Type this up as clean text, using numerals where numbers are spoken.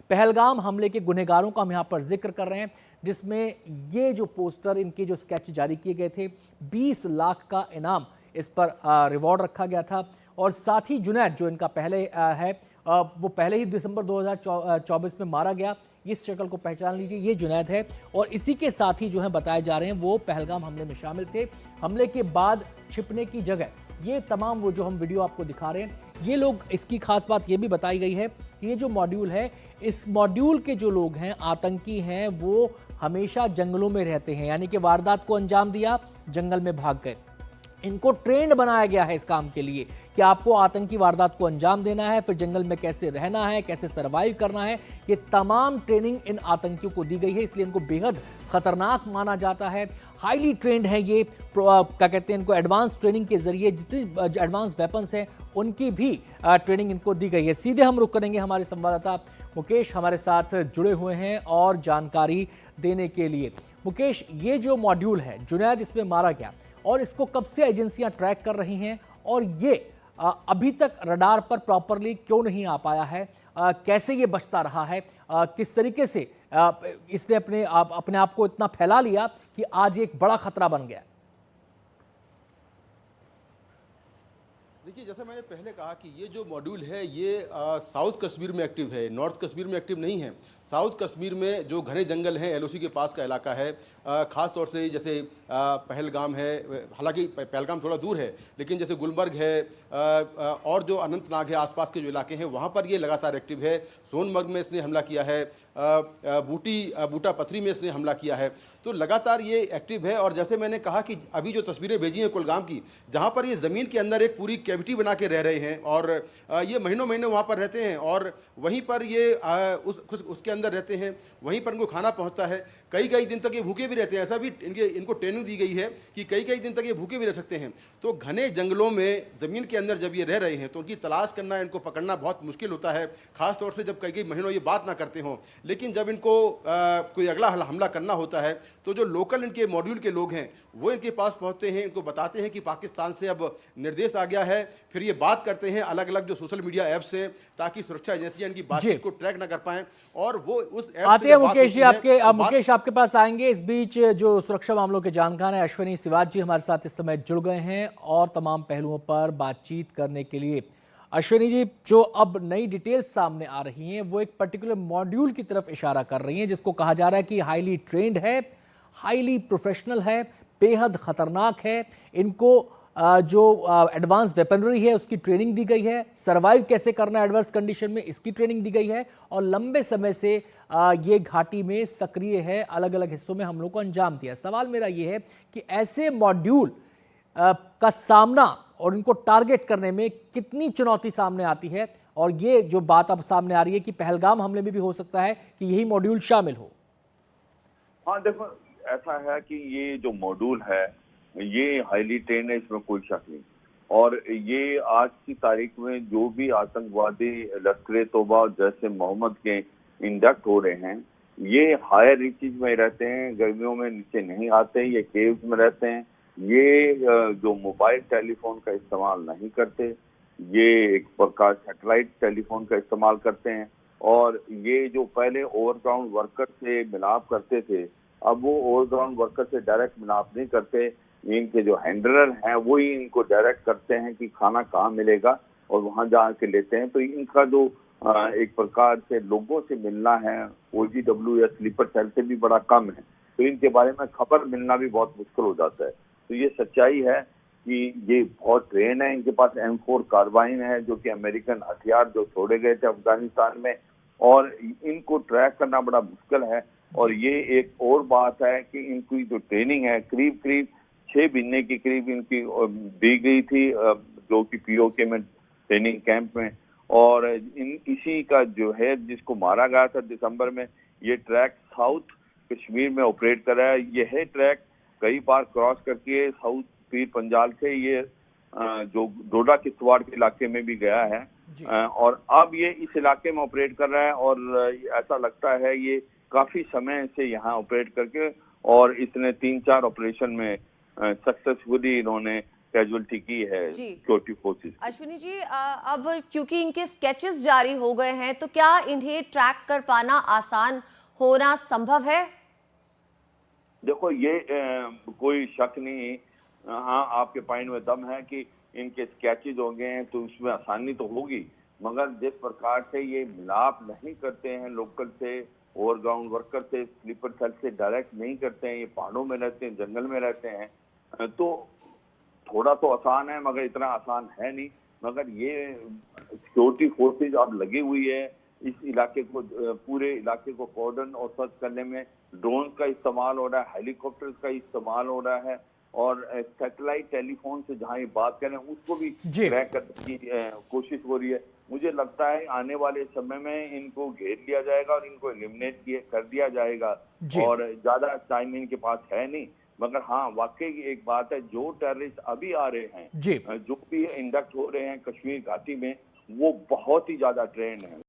पहलगाम हमले के गुनहगारों का हम यहाँ पर जिक्र कर रहे हैं, जिसमें ये जो पोस्टर, इनके जो स्केच जारी किए गए थे, 20 लाख का इनाम इस पर रिवॉर्ड रखा गया था। और साथ ही जुनैद जो इनका पहले है, वो पहले ही दिसंबर 2024 में मारा गया। इस शक्ल को पहचान लीजिए, ये जुनैद है। और इसी के साथ ही जो है बताए जा रहे हैं वो पहलगाम हमले में शामिल थे। हमले के बाद छिपने की जगह ये तमाम वो जो हम वीडियो आपको दिखा रहे हैं, ये लोग, इसकी खास बात ये भी बताई गई है कि ये जो मॉड्यूल है, इस मॉड्यूल के जो लोग हैं, आतंकी हैं, वो हमेशा जंगलों में रहते हैं। यानी कि वारदात को अंजाम दिया, जंगल में भाग गए। इनको ट्रेंड बनाया गया है इस काम के लिए कि आपको आतंकी वारदात को अंजाम देना है, फिर जंगल में कैसे रहना है, कैसे सरवाइव करना है। ये तमाम ट्रेनिंग इन आतंकियों को दी गई है, इसलिए इनको बेहद खतरनाक माना जाता है। हाईली ट्रेंड है ये, क्या कहते हैं, इनको एडवांस ट्रेनिंग के जरिए जितनी एडवांस वेपन्स हैं उनकी भी ट्रेनिंग इनको दी गई है। सीधे हम रुक करेंगे, हमारे संवाददाता मुकेश हमारे साथ जुड़े हुए हैं और जानकारी देने के लिए। मुकेश, ये जो मॉड्यूल है, जुनैद इसमें मारा गया, और इसको कब से एजेंसियां ट्रैक कर रही हैं, और ये अभी तक रडार पर प्रॉपरली क्यों नहीं आ पाया है? कैसे ये बचता रहा है? किस तरीके से इसने अपने आप को इतना फैला लिया कि आज एक बड़ा खतरा बन गया? देखिए, जैसा मैंने पहले कहा कि ये जो मॉड्यूल है ये साउथ कश्मीर में एक्टिव है, नॉर्थ कश्मीर में एक्टिव नहीं है। साउथ कश्मीर में जो घने जंगल हैं, एलओसी के पास का इलाका है, ख़ास तौर से जैसे पहलगाम है, हालांकि पहलगाम थोड़ा दूर है, लेकिन जैसे गुलमर्ग है और जो अनंतनाग है, आसपास के जो इलाके हैं वहाँ पर ये लगातार एक्टिव है। सोनमर्ग में इसने हमला किया है, बूटा पथरी में इसने हमला किया है, तो लगातार ये एक्टिव है। और जैसे मैंने कहा कि अभी जो तस्वीरें भेजी हैं कुलगाम की, जहाँ पर ये ज़मीन के अंदर एक पूरी कैविटी बना के रह रहे हैं और ये महीनों महीने वहाँ पर रहते हैं और वहीं पर ये उसके अंदर रहते हैं, वहीं पर इनको खाना पहुँचता है। कई कई दिन तक ये भूखे भी रहते हैं, ऐसा भी इनको ट्रेनिंग दी गई है कि कई कई दिन तक ये भूखे भी रह सकते हैं। तो घने जंगलों में ज़मीन के अंदर जब ये रह रहे हैं तो उनकी तलाश करना, इनको पकड़ना बहुत मुश्किल होता है, ख़ास तौर से जब कई कई महीनों ये बात ना करते हों। लेकिन जब इनको कोई अगला हमला करना होता है तो जो लोकल इनके मॉड्यूल के लोग हैं वो इनके पास पहुंचते हैं, इनको बताते हैं कि पाकिस्तान से अब निर्देश आ गया है। फिर ये बात करते हैं अलग अलग जो सोशल मीडिया ऐप से, ताकि सुरक्षा एजेंसियां इनकी बातचीत को ट्रैक ना कर पाएं और वो उस ऐप आते हैं। मुकेश जी, मुकेश आपके पास आएंगे। इस बीच जो सुरक्षा मामलों के जानकार हैं अश्विनी सिवाच जी हमारे साथ इस समय जुड़ गए हैं और तमाम पहलुओं पर बातचीत करने के लिए। अश्विनी जी, जो अब नई डिटेल्स सामने आ रही हैं वो एक पर्टिकुलर मॉड्यूल की तरफ इशारा कर रही हैं, जिसको कहा जा रहा है कि हाईली ट्रेंड है, हाईली प्रोफेशनल है, बेहद खतरनाक है। इनको जो एडवांस वेपनरी है उसकी ट्रेनिंग दी गई है, सरवाइव कैसे करना है एडवर्स कंडीशन में इसकी ट्रेनिंग दी गई है, और लंबे समय से ये घाटी में सक्रिय है, अलग अलग हिस्सों में हमलों को अंजाम दिया। सवाल मेरा ये है कि ऐसे मॉड्यूल का सामना और इनको टारगेट करने में कितनी चुनौती सामने आती है, और ये जो बात अब सामने आ रही है कि पहलगाम हमले में भी हो सकता है कि यही मॉड्यूल शामिल हो। हाँ देखो, ऐसा है कि ये जो मॉड्यूल है ये हाईली ट्रेंड है, इसमें कोई शक नहीं। और ये आज की तारीख में जो भी आतंकवादी लश्कर तौबा जैसे मोहम्मद के इंडक्ट हो रहे हैं, ये हायर रीचेज में रहते हैं, गर्मियों में नीचे नहीं आते, ये केव्स में रहते हैं, ये जो मोबाइल टेलीफोन का इस्तेमाल नहीं करते, ये एक प्रकार सैटेलाइट टेलीफोन का इस्तेमाल करते हैं। और ये जो पहले ओवरग्राउंड वर्कर से मिलाप करते थे, अब वो ओवरग्राउंड वर्कर से डायरेक्ट मिलाप नहीं करते, इनके जो हैंडलर हैं वो ही इनको डायरेक्ट करते हैं कि खाना कहाँ मिलेगा और वहां जाके लेते हैं। तो इनका जो एक प्रकार से लोगों से मिलना है OGW या स्लीपर सेल से भी बड़ा कम है, तो इनके बारे में खबर मिलना भी बहुत मुश्किल हो जाता है। तो ये सच्चाई है कि ये बहुत ट्रेन है, इनके पास M4 कार्बाइन है जो कि अमेरिकन हथियार जो छोड़े गए थे अफगानिस्तान में, और इनको ट्रैक करना बड़ा मुश्किल है। और ये एक और बात है कि इनकी जो ट्रेनिंग है करीब करीब 6 महीने की करीब इनकी दी गई थी जो कि POK में ट्रेनिंग कैंप में, और इसी का जो है जिसको मारा गया था दिसंबर में, ये ट्रैक साउथ कश्मीर में ऑपरेट कर रहा है। ये है ट्रैक कई बार क्रॉस करके साउथ पीर पंजाल से ये जो डोडा किश्तवाड़ के इलाके में भी गया है, और अब ये इस इलाके में ऑपरेट कर रहा है। और ऐसा लगता है ये काफी समय से यहाँ ऑपरेट करके, और इसने 3-4 ऑपरेशन में सक्सेसफुली इन्होंने कैजुअलिटी की है जी। Security forces. अश्विनी जी, अब क्योंकि इनके स्केचेस जारी हो गए हैं, तो क्या इन्हें ट्रैक कर पाना आसान होना संभव है? देखो ये कोई शक नहीं, हाँ आपके पॉइंट में दम है कि इनके स्केचेज हो गए हैं तो उसमें आसानी तो होगी, मगर जिस प्रकार से ये मिलाप नहीं करते हैं लोकल से, ओवरग्राउंड वर्कर से, स्लीपर सेल से डायरेक्ट नहीं करते हैं, ये पहाड़ों में रहते हैं, जंगल में रहते हैं, तो थोड़ा तो आसान है मगर इतना आसान है नहीं। मगर ये सिक्योरिटी फोर्सेज अब लगी हुई है इस इलाके को, पूरे इलाके को कॉर्डन और सर्च करने में। ड्रोन का इस्तेमाल हो रहा है, हेलीकॉप्टर का इस्तेमाल हो रहा है, और सैटेलाइट टेलीफोन से जहां ये बात करें उसको भी जी। ट्रैक करने की कोशिश हो रही है। मुझे लगता है आने वाले समय में इनको घेर लिया जाएगा और इनको एलिमिनेट कर दिया जाएगा, जी। और ज्यादा टाइम इनके पास है नहीं। मगर हाँ वाकई एक बात है, जो टेररिस्ट अभी आ रहे हैं, जी। जो भी इंडक्ट हो रहे हैं कश्मीर घाटी में, वो बहुत ही ज्यादा ट्रेंड है।